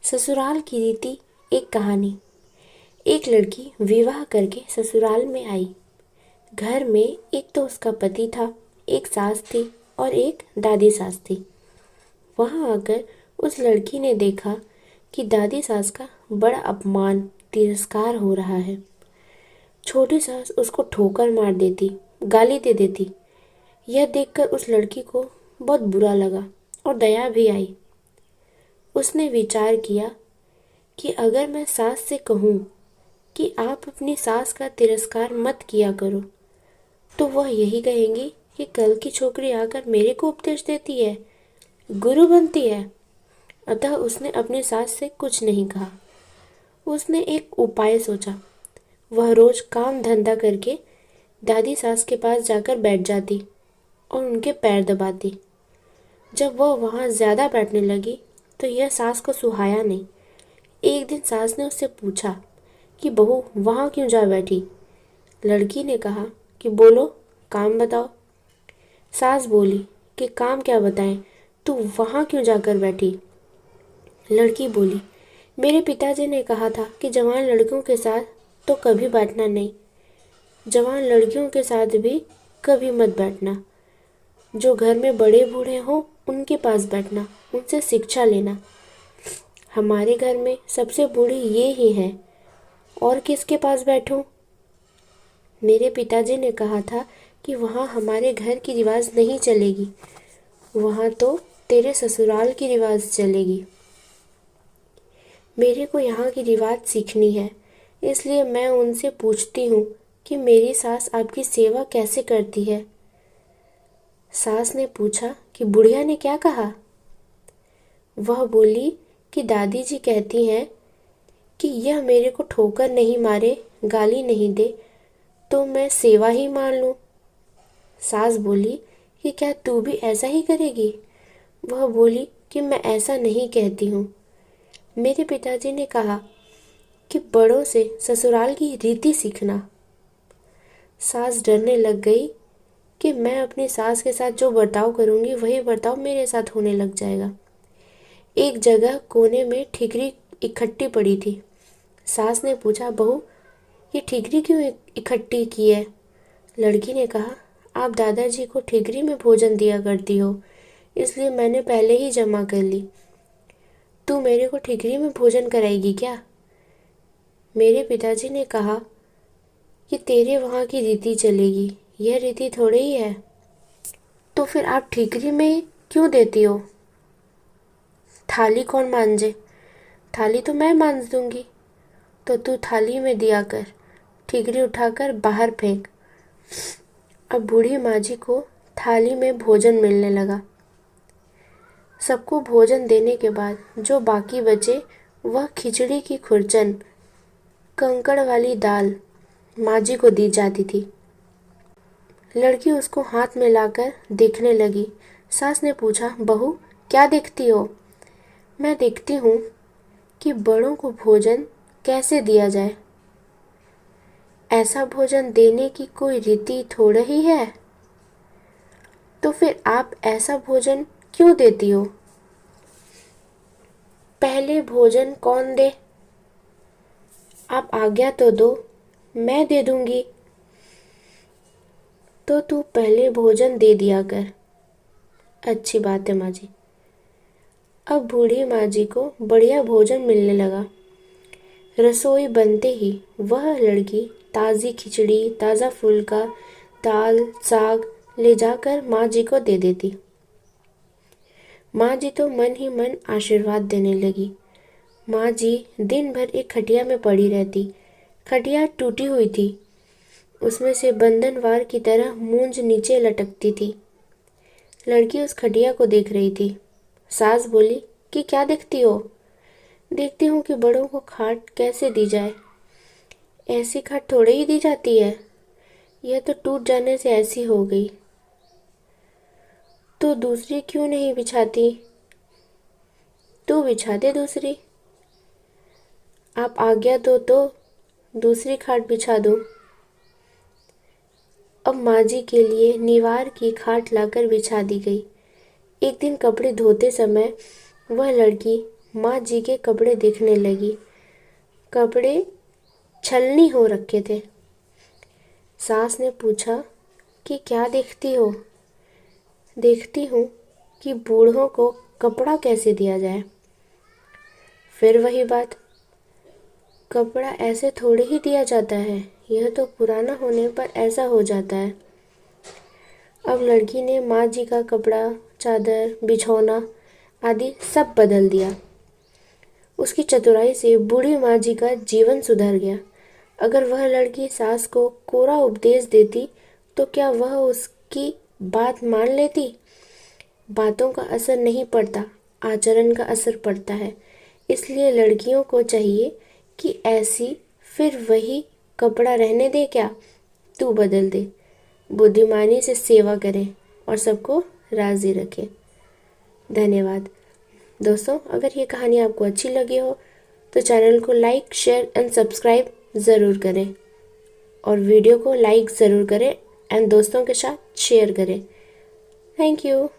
ससुराल की रीति। एक कहानी। एक लड़की विवाह करके ससुराल में आई। घर में एक तो उसका पति था, एक सास थी और एक दादी सास थी। वहां आकर उस लड़की ने देखा कि दादी सास का बड़ा अपमान, तिरस्कार हो रहा है। छोटी सास उसको ठोकर मार देती, गाली दे देती। यह देखकर उस लड़की को बहुत बुरा लगा और दया भी आई। उसने विचार किया कि अगर मैं सास से कहूँ कि आप अपनी सास का तिरस्कार मत किया करो, तो वह यही कहेंगी कि कल की छोकरी आकर मेरे को उपदेश देती है, गुरु बनती है। अतः उसने अपनी सास से कुछ नहीं कहा। उसने एक उपाय सोचा। वह रोज काम धंधा करके दादी सास के पास जाकर बैठ जाती और उनके पैर दबाती। जब वह वहाँ ज़्यादा बैठने लगी तो यह सास को सुहाया नहीं। एक दिन सास ने उससे पूछा कि बहू वहाँ क्यों जा बैठी। लड़की ने कहा कि बोलो, काम बताओ। सास बोली कि काम क्या बताएं, तू वहाँ क्यों जाकर बैठी। लड़की बोली, मेरे पिताजी ने कहा था कि जवान लड़कियों के साथ तो कभी बैठना नहीं, जवान लड़कियों के साथ भी कभी मत बैठना। जो घर में बड़े बूढ़े हों उनके पास बैठना, उनसे शिक्षा लेना। हमारे घर में सबसे बूढ़ी ये ही हैं, और किसके पास बैठूं? मेरे पिताजी ने कहा था कि वहाँ हमारे घर की रिवाज नहीं चलेगी, वहाँ तो तेरे ससुराल की रिवाज चलेगी। मेरे को यहाँ की रिवाज सीखनी है, इसलिए मैं उनसे पूछती हूँ कि मेरी सास आपकी सेवा कैसे करती है। सास ने पूछा कि बुढ़िया ने क्या कहा। वह बोली कि दादी जी कहती हैं कि यह मेरे को ठोकर नहीं मारे, गाली नहीं दे, तो मैं सेवा ही मान लूँ। सास बोली कि क्या तू भी ऐसा ही करेगी। वह बोली कि मैं ऐसा नहीं कहती हूँ। मेरे पिताजी ने कहा कि बड़ों से ससुराल की रीति सीखना। सास डरने लग गई कि मैं अपनी सास के साथ जो बर्ताव करूँगी वही बर्ताव मेरे साथ होने लग जाएगा। एक जगह कोने में ठीकरी इकट्ठी पड़ी थी। सास ने पूछा, बहू ये ठीकरी क्यों इकट्ठी की है। लड़की ने कहा, आप दादाजी को ठीकरी में भोजन दिया करती हो, इसलिए मैंने पहले ही जमा कर ली। तू मेरे को ठीकरी में भोजन कराएगी क्या। मेरे पिताजी ने कहा कि तेरे वहाँ की रीति चलेगी, यह रीति थोड़ी ही है। तो फिर आप ठीकरी में क्यों देती हो। थाली कौन मांजे। थाली तो मैं मांज दूंगी। तो तू थाली में दिया कर, ठीकरी उठाकर बाहर फेंक। अब बूढ़ी माँ जी को थाली में भोजन मिलने लगा। सबको भोजन देने के बाद जो बाकी बचे वह खिचड़ी की खुरचन, कंकड़ वाली दाल माँ जी को दी जाती थी। लड़की उसको हाथ में लाकर देखने लगी। सास ने पूछा, बहू क्या देखती हो। मैं देखती हूँ कि बड़ों को भोजन कैसे दिया जाए। ऐसा भोजन देने की कोई रीति थोड़ा ही है। तो फिर आप ऐसा भोजन क्यों देती हो। पहले भोजन कौन दे। आप आज्ञा तो दो, मैं दे दूंगी। तो तू पहले भोजन दे दिया कर। अच्छी बात है माँ जी। अब बूढ़ी माँ जी को बढ़िया भोजन मिलने लगा। रसोई बनते ही वह लड़की ताज़ी खिचड़ी, ताज़ा फुल्का, दाल, साग ले जाकर माँ जी को दे देती। माँ जी तो मन ही मन आशीर्वाद देने लगी। माँ जी दिन भर एक खटिया में पड़ी रहती। खटिया टूटी हुई थी, उसमें से बंधनवार की तरह मूंज नीचे लटकती थी। लड़की उस खटिया को देख रही थी। सास बोली कि क्या देखती हो। देखती हूँ कि बड़ों को खाट कैसे दी जाए। ऐसी खाट थोड़े ही दी जाती है, यह तो टूट जाने से ऐसी हो गई। तो दूसरी क्यों नहीं बिछाती। तू बिछा दे दूसरी। आप आज्ञा दो तो दूसरी खाट बिछा दो। अब माँ जी के लिए निवार की खाट लाकर बिछा दी गई। एक दिन कपड़े धोते समय वह लड़की माँ जी के कपड़े दिखने लगी। कपड़े छलनी हो रखे थे। सास ने पूछा कि क्या देखती हो? देखती हूँ कि बूढ़ों को कपड़ा कैसे दिया जाए। फिर वही बात, कपड़ा ऐसे थोड़े ही दिया जाता है, यह तो पुराना होने पर ऐसा हो जाता है। अब लड़की ने माँ जी का कपड़ा, चादर, बिछौना आदि सब बदल दिया। उसकी चतुराई से बूढ़ी माँ जी का जीवन सुधर गया। अगर वह लड़की सास को कोरा उपदेश देती तो क्या वह उसकी बात मान लेती? बातों का असर नहीं पड़ता, आचरण का असर पड़ता है। इसलिए लड़कियों को चाहिए कि ऐसी फिर वही कपड़ा रहने दे, क्या तू बदल दे, बुद्धिमानी से सेवा करे और सबको राज़ी रखे। धन्यवाद दोस्तों। अगर ये कहानी आपको अच्छी लगी हो तो चैनल को लाइक, शेयर एंड सब्सक्राइब ज़रूर करें और वीडियो को लाइक ज़रूर करें एंड दोस्तों के साथ शेयर करें। Thank you.